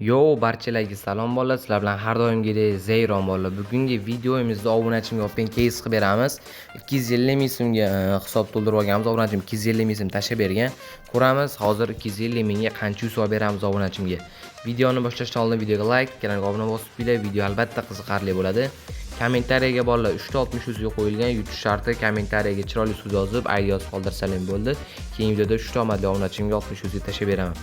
Yo, barchalarga salom bolalar. Sizlar bilan har doimgidek Zeyron bolalar. Bugungi videomizda obunachimga open case qilib beramiz. 250 ming so'mga hisob to'ldirib olganmiz. Obunachim 250 ming so'm tashab bergan. Ko'ramiz hozir 250 mingga qancha usul beramiz obunachimga. Videoni boshlashdan oldin videoga like, kanalga obuna bosib qo'ying. Video albatta qiziqarli bo'ladi. Kommentariyaga bolalar 360 usulga qo'yilgan yutish sharti. Kommentariyaga chiroyli so'z yozib, ID yozib qoldirsalar bo'ldi. Keyingi videoda 3 omadli obunachimga 60 usulga tashab beraman.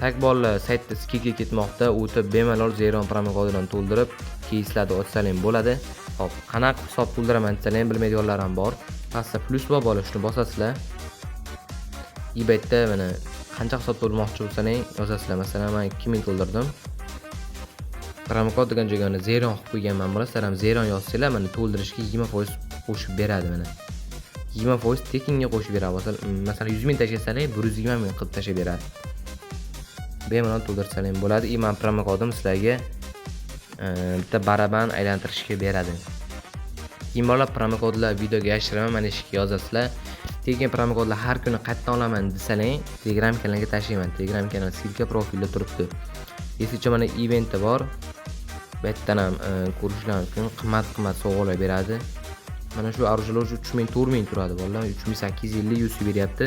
Tak bolalar saytda skillga ketmoqda, o'tib bemalol Zeyron promo kodidan to'ldirib, keyslarni ochsalar bo'ladi. Xo'p, qanaqa hisob to'ldiraman desalar bilmaydiganlar ham bor. Pastda plus bor bola, shuni bosasizlar. eBayda mana qancha hisob to'ldirmoqchi bo'lsangiz yozasizlar. Masalan, men 2000 to'ldirdim. Promo kod degan joyga Zeyron qilib qo'yganman. Bilasizlar ham Zeyron yozsanglar, mana to'ldirishga 20% qo'shib beradi mana. 20% tekinga qo'shib beradi. Masalan, 100 ming tashlasangiz 120 ming qilib tashab beradi. Bemalol to'ldirsalar bo'ladi. Men promo kodim sizlarga bitta baraban aylantirishga beradi. Keyin bolalar promo kodlar videoga yashiraman, mana ishga yozasizlar. Tekin promo kodlar har kuni qayerdan olaman desalar, Telegram kanaliga tashlayman. Telegram kanal silka profilda turibdi. Esicha mana eventi bor. Bu yerdan ham ko'rishlar mumkin. Qimmat sovg'alar beradi. Mana shu arjular 3000 4000 turadi bolalar. 3850 UC beryapti.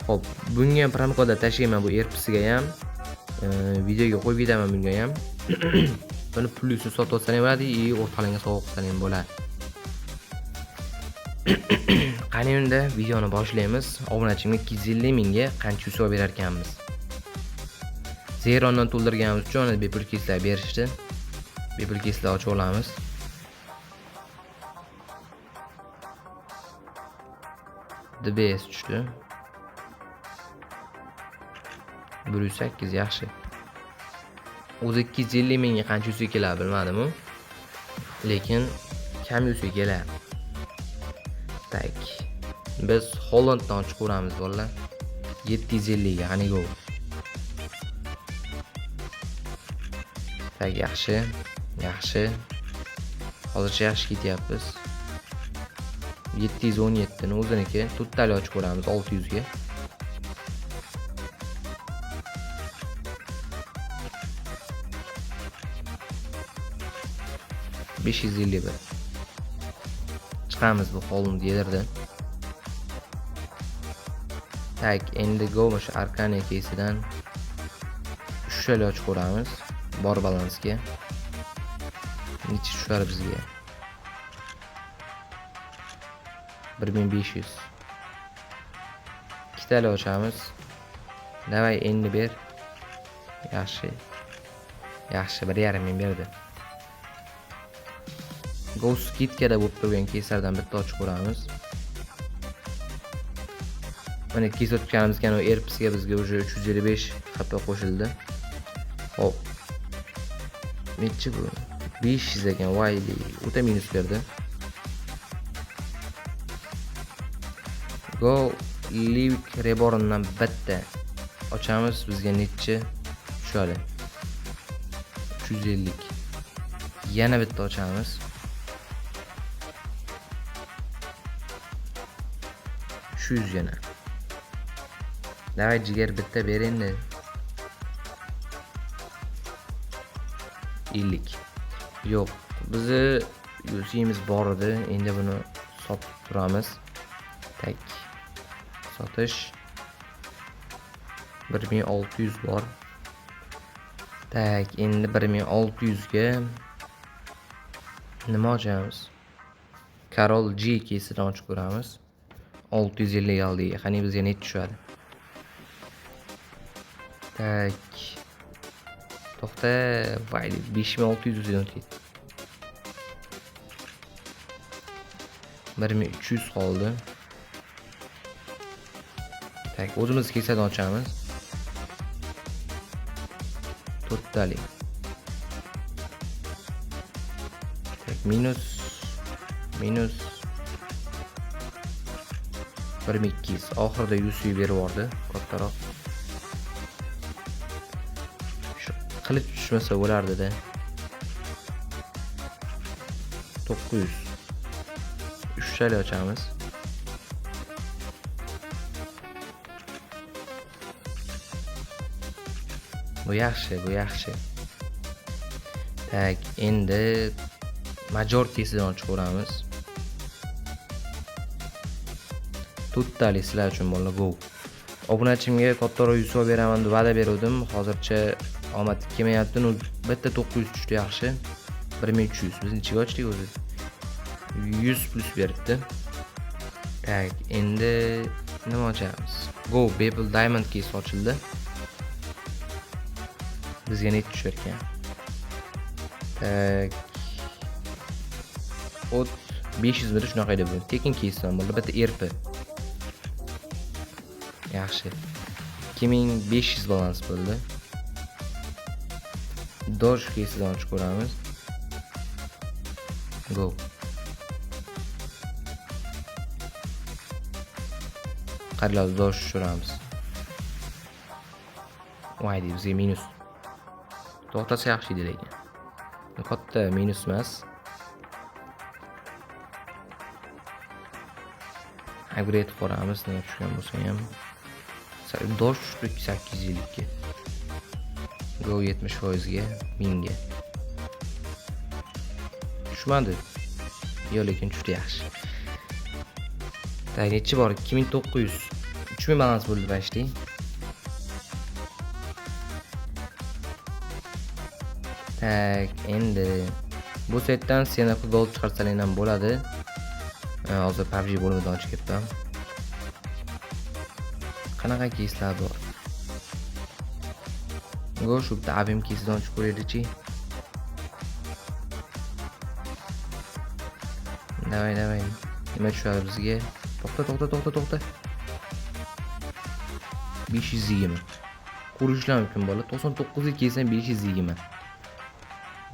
Xo'p, bunga ham promo kodlar tashlayman bu AirPods'ga ham. Videoga qo'yib beraman bunga ham. Buni pulni sotib olsangiz bo'ladi, o'rtalarga sovg'a qilsangiz bo'ladi. Qani endi videoni boshlaymiz. Obunachimga 250 mingga qancha usul berar ekanmiz. Zeyrondan to'ldirganimiz uchun bepul keyslar berishdi. Bepul keyslar ochib olamiz. DBS tushdi. 108 yaxshi. O'zi 250 mingga qancha usul keladi bilmadim-ku. Lekin kam usul keladi. Tak. Biz Hollanddan chiqaramiz bolalar. 750 ga qani go. Tak yaxshi. Hozircha yaxshi ketyapmiz. 717 ni o'ziniki to'rttali ochib ko'ramiz 600 ga. $551. Chiqamiz bu Holland yerdan. Tak, endi go o'sha Arcane keysidan 3 tali ochib ko'ramiz. Bor balansga. Necha tushar bizga? 1500. 2 tali ochamiz. Davay endi ber. Yaxshi. 1.5 ming berdi. Go skitkada bo'lib turgan keyslardan bitta ochib ko'ramiz. Mana keys o'tganimizga o AirPods'ga bizga уже 355 HP qo'shildi. Hop. Nechi bu? 500 ekan, Wiley. O'ta minus berdi. Go Livik Reborndan bitta ochamiz, bizga nechi tushadi? 350. Yana bitta ochamiz. Yana. Davay jigar bitta ber endi. 50. Yo'q, bizi UC'miz bor edi. Endi buni sotib turamiz. Tak. Sotish 1600 bor. Tak, endi 1600 ga nima ochamiz? Carol G keysini ochib ko'ramiz. 650 oldi. Qani bizga net tushadi? Tak. To'xta, vayli 5600 o'tdi. 1300 qoldi. Tak, o'zimiz keysani ochamiz. To'rttali. Tak, minus 1200. Oxirida UC berib yubordi, kattaroq. Shu qilich tushmasa bo'lardi-da. 900. 3 tali ochamiz. Bu yaxshi. Tak, endi majorkasidan chiqaramiz. Tuttali sizlar uchun bolalar go. Obunachimga kattaroq yuz so'm beraman deb va'da berdim. Hozircha omad kelmayapti. Bitta 900 tushdi yaxshi. 1300. Biz nechaga ochdik o'zi? 100 plus beribdi. Tak, endi nima ochamiz? Go Bebel Diamond case ochildi. Bizga net tushirgan. Tak. Ot 500 beri shunaqa edi bu. Tekin casedan bo'ldi. Bitta ERP. Yaxshi. 2500 balans bo'ldi. Doj casedan chiqaramiz. Go. Qarlar doj tushiramiz. Voy deydi bizga minus. To'xtasa yaxshi edi lekin. Katta minus emas. Upgrade qilamiz, nima tushgan bo'lsa ham. Doj tushdi 850 ga. Go 70% ga, 1000 ga. Tushmadi. Yo, lekin tushdi yaxshi. Tak, nechi bor? 2900. 3000 balans bo'ldi bashti. Tak, endi bu setdan senaq gold chiqarsalar ham bo'ladi. Hozir PUBG bo'limidan ochib ketdim. Qanaqa keyslar bor? Go shu bitta AVM keysidan ochib ko'raylikchi. Davay. Nima tushadi bizga? To'xta. 520. Ko'rishlar mumkin bola. 99 ga kelsa 520.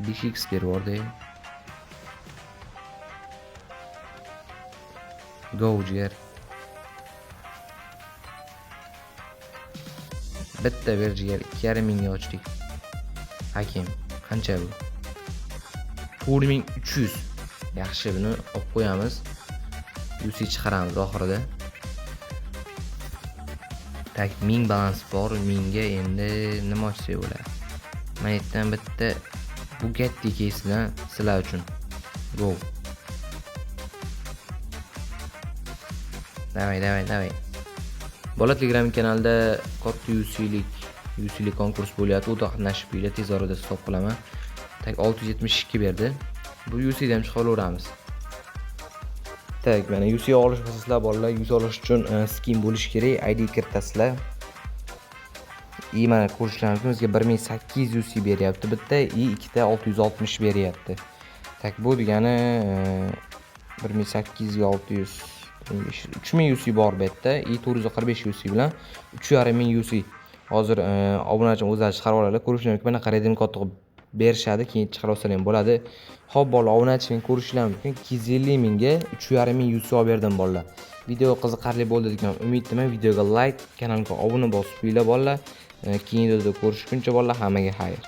5x bervordi. Go jigar. Bitta ber jigar 2500 ga ochdik. Hakim, qancha bu? 4300. Yaxshi, buni olib qo'yamiz. UC chiqaramiz oxirida. Tak, 1000 balans bor. 1000 ga endi nima ochsak bo'ladi? Men aytdim bitta Bugatti case'dan sizlar uchun. Go. Davay. Bola Telegram kanalida katta UC'lik konkurs bo'lyapti. Unda qatnashib qo'yinglar, tez orada stop qilaman. Tak, 672 berdi. Bu UC'dan ham chiqaveramiz. Tak, mana UC olish sizlar bolalar, UC olish uchun skin bo'lish kerak. ID kiritasizlar. Mana ko'rishlarimiz bizga 1800 UC beryapti bitta, ikkita 660 beryapti. Tak, bu degani 1800 ga 600 3000 UC bor bu yerda, 445 UC bilan 3500 UC. Hozir obunachim o'zlari chiqarib oladi. Ko'rishlar mumkin. Mana qaraydim, katta berishadi, keyin chiqarib olsa ham bo'ladi. Xo'p, bolalar, obunachimni ko'rishlar mumkin. 250 mingga 3500 UC olib berdim bolalar. Video qiziqarli bo'ldi degan umiddaman. Videoga like, kanalga obuna bosib qo'yinglar bolalar. Keyin videoda ko'rishguncha bolalar, hammaga xayr.